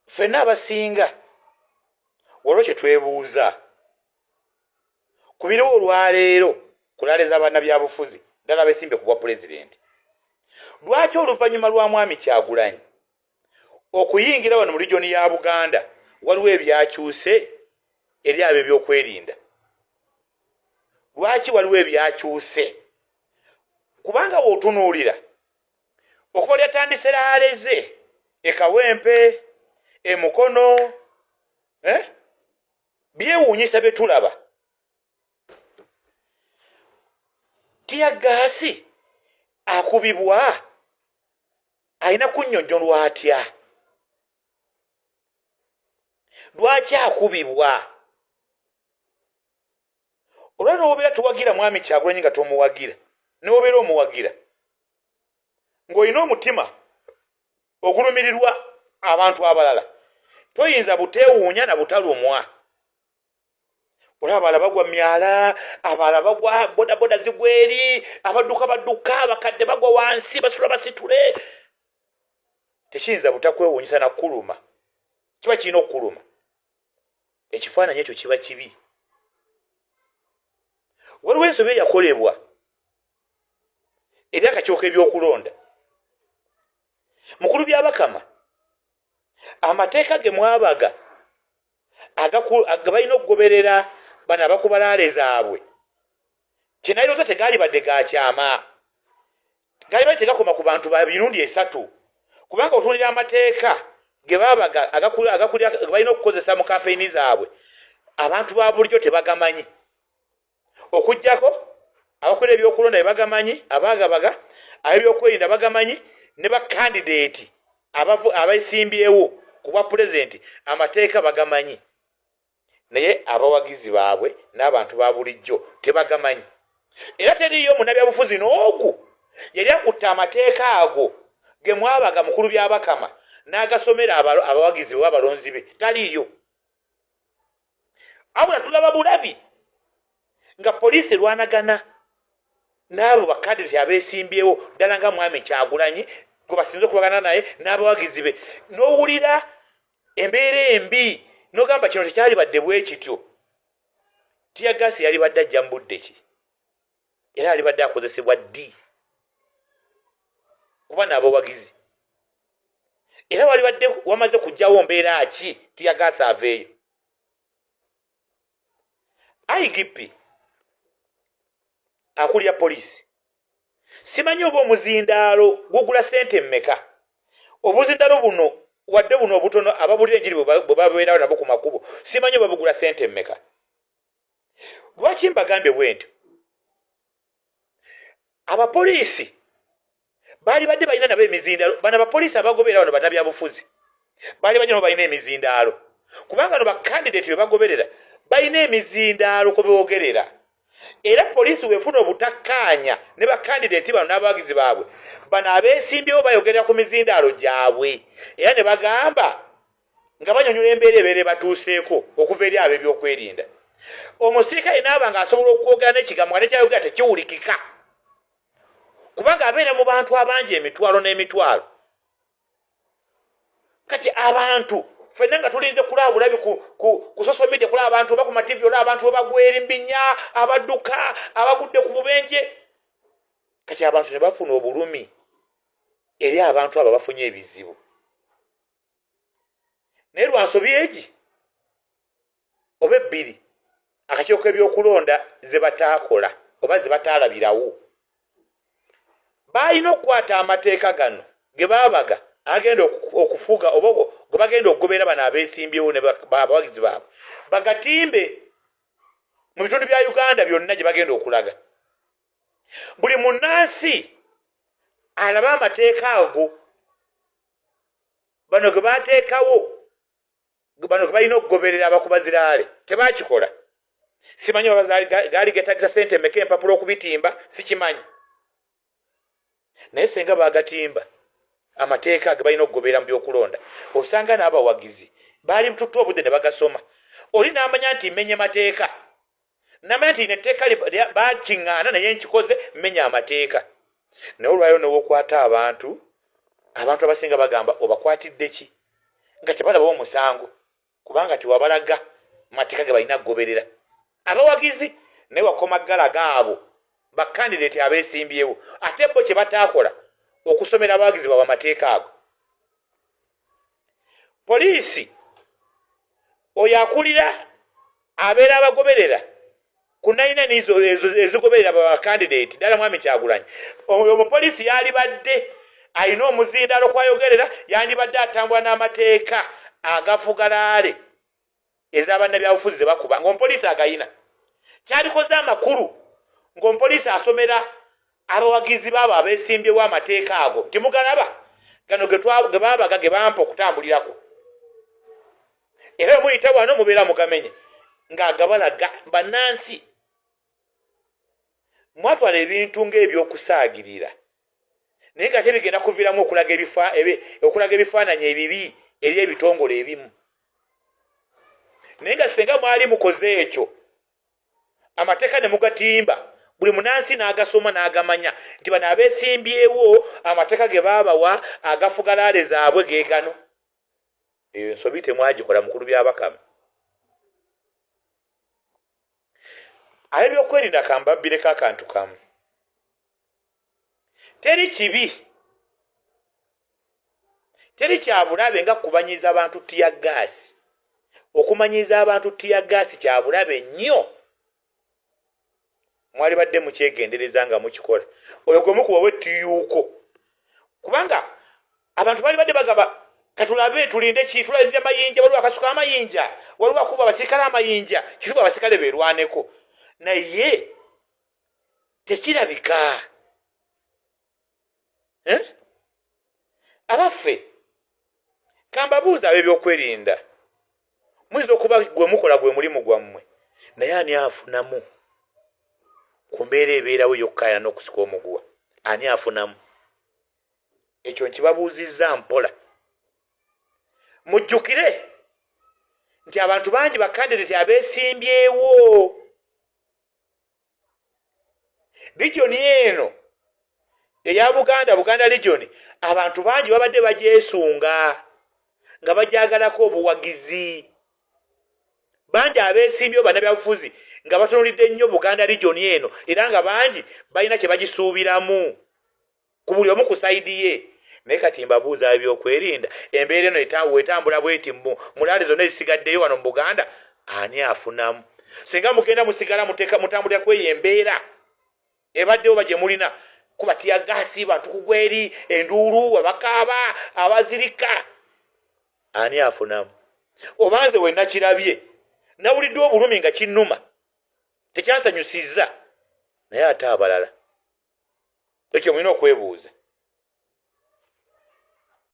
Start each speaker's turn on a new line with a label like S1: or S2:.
S1: ffenna abasinga olwo kye twebuuza ku biriwo olwaleero kulaaleza abannabyabufuzi ddala beesimbe ku bwa pulezidenti lwaki oluvannyuma lwa mwami Kyagulanyi okuyingira wano mu regioni ya Buganda waliwo ebyakyuse eri abo ebyokwerinda lwaki waliwo ebyakyuse kubanga wootunuulira okuva lyatandise laaleze ekawempe emukono byewuunyisa bye tulaba Tiya gaasi akubibwa alina kunnyonnyolwa atya lwaki akubibwa olwa n'obeera tuwagira mwami Kyagulanyi nga tomuwagira n'obeera omuwagira ng'olina omutima ogulumirirwa abantu abalala toyinza buteewuunya na butalumwa olaba abalala bagwa myala abalala bagwa bodaboda zigweri abadduka badduka abakadde bagwa wansi basula basitule tekiyinza butakwewuunyisa na kuluma kiba kirina okukuluma ekifaananyi ekyo kiba kibi waliwo ensobi eyakolebwa eri akakiiko ebyokulonda mukulu Byabakama amateeka ge mwabaga balina okugoberera bano abakuba laale zaabwe kyenayirooza tegaali badde gakyama gaali badde tegakoma ku bantu ba mirundi 3 kubanga otuulira amateeka ge baabaga balina okukozesa mu kampeyini zaabwe abantu ba bulijjo tebagamanyi okujjako abakola ebyokulonda be bagamanyi abaagabaga ab'ebyokwerinda bagamanyi ne bakandideeti abeesimbyewo ku bwa pulezidenti amateeka bagamanyi naye abawagizi baabwe n'abantu ba bulijjo tebagamanyi era teriyo munnabyabufuzi n'ogu yali akutte amateeka ago ge mwabaga mukulu Byabakama n'agasomera abawagizi be abalonzi be taliiyo abula tulaba bulabi nga poliisi erwanagana n'abo bakadiri abeesimbyewo ddala nga mwami Kyagulanyi gwe basinze okubagana naye n'abawagizi be n'owulira embeera embi n'ogamba kino tekyali badde bwe kityo Tiya gaasi yali badde ajja mu budde ki era yali badde akozesebwa ddi kuba n'abawagizi era wali badde wamaze kujjawo mbeera ki Tiya gaasi aveeyo IGP akulya poliisi simanyi oba omuzindaalo gugula ssente mmeka obuzindaalo buno wadde buno obutono ababulira enjiri bwe babeerawo nabo ku makubo simanyi oba bugula ssente mmeka lwaki mbagambye bwe ntyo abapoliisi baali badde balina nabo emizindaalo bano abapoliisi abagoberera wano bannabyabufuzi baali bajja nabo balina emizindaalo kubanga no bakandideeti be bagoberera balina emizindaalo kwe bewogerera era poliisi weefuna obutakkaanya ne bakandideeti bano n'abawagizi baabwe bano abeesimbyewo bayogerera ku mizindaalo gyabwe era ne bagamba nga banyonyola embeera ebeere batuuseeko okuva eri abo ebyokwerinda omusirikale naaba nga asobola okwogera n'ekigambo nga nekyayogera tekiwulikika kubanga abeera mu bantu abangi emitwalo n'emitwalo kati abantu ffenna nga tulinze kulaba bulabi ku social media kulaba abantu oba ku mativi olaba abantu bwe bagwera embinya abadduka abagudde ku bubenje kati abantu ne bafuna obulumi eri abantu abo bafunye ebizibu naye lwansobi egi oba ebbiri akakiiko ebyokulonda ze bataakola oba ze bataalabirawo baalina okukwata amateeka gano ge baabaga agenda okufuga oba gwe bagenda okugoberera bano abeesimbyewo ne abawagizi baabwe bagatimbe mu bitundu bya Uganda byonna gye bagenda okulaga buli munnansi alaba amateeka ago bano ge baateekawo bano ge balina okugoberera abakubaziraale tebakikola simanyi oba gaali getagisa ssente mmeka empapula okubitimba sikimanyi naye senga baagatimba amateeka ge balina okugoberera mu byokulonda osanga n'abawagizi baali mututtu obudde ne bagasoma oli n'amanya nti mmenye mateeka namanya nti netteeka bakiŋŋaana naye nkikoze mmenya amateeka naye olwayo newokwata abantu abasinga bagamba obakwatidde ki nga tebalaba omusango kubanga tiwabalaga mateeka ge balina kugoberera. Abawagizi naye wakoma ggala gaabo bakandidate abeesimbyewo ate bo kye bataakola okusomera abawagizi baabwe amateeka ago. Poliisi oyo akulira abeera abagoberera ku 99 ezigoberera bakandidate ddala mwami Kyagulanyi. Oyo omupoliisi yalibadde alina omuzindalo kwayogerera, yandibadde atambula n'amateeka agafugalaale ez'abannabyabufuzi ze bakuba ng'omupoliisi agayina. Kyalikoze amakulu ng'omupoliisi asomera abawagizi baabo abeesimbyewo amateeka ago. Timugalaba gano ge baabaga ge bampa okutambulirako. Era muyita wano mubeera mugamenye ng'agabalaga bannansi. Mwatwala ebintu ng'ebyokusaagirira naye nga tebigenda kuviiramu okulaga ebifaananyi ebibi eri ebitongole ebimu. Naye nga singa mwali mukoze ekyo amateeka ne mugatimba buli munansi n'agasoma n'agamanya nti bano abeesimbyewo amateeka ge baabawa agafugalaale zaabwe ge gano. Eyo ensobi temwagikola mukulu Byabakama. Ab'ebyokwerinda kambabbireko akantu kamu. Teri kibi, teri kyabulabe nga kubanyiza abantu Tiya gaasi. Okumanyiza abantu Tiya gaasi kyabulabe nnyo. Mwali badde mukyegendereza nga mukikola. Oyo gwe mukuba wetiyuuko. Kubanga abantu bali badde bagaba katulabe tulinde ki, tulinde amayinja, waliwo akasuka amayinja, waliwo akuba abasikale amayinja, kituba abasikale beerwaneko. Naye tekirabika. Abaffe kambabuuza ab'ebyokwerinda, muyinza okuba gwe mukola gwe mulimu gwammwe naye ani afunamu ku mbeera ebeerawo ey'okukkaayana n'okusika omuguwa? Ani afunamu? Ekyo nkibabuuzizza mpola. Mujjukire nti abantu bangi bakandidate abeesimbyewo. Region eno eya Buganda region abantu bangi babadde bagyesunga nga bajyagalako obuwagizi. Bangi abeesimbyewo bannabyabufuzi nga batunulidde nnyo Buganda region eno era nga bangi balina kye bagisuubiramu ku buli omu ku sayidi ye. Naye kati mbabuuza ebyokwerinda, embeera eno wetambula bweti mulaale zonna ezisigaddeyo wano mu Buganda, ani afunamu? Singa mugenda musigala mutambulira kweyo embeera ebaddewo bagye mulina kuba Tiya gaasi, bantu kugweri, enduulu, abakaaba, abazirika, ani afunamu? Obanze we nakirabye nawulidde obulumi nga kinnuma tekyansanyusizza naye ate abalala. Ekyo mulina okwebuuza.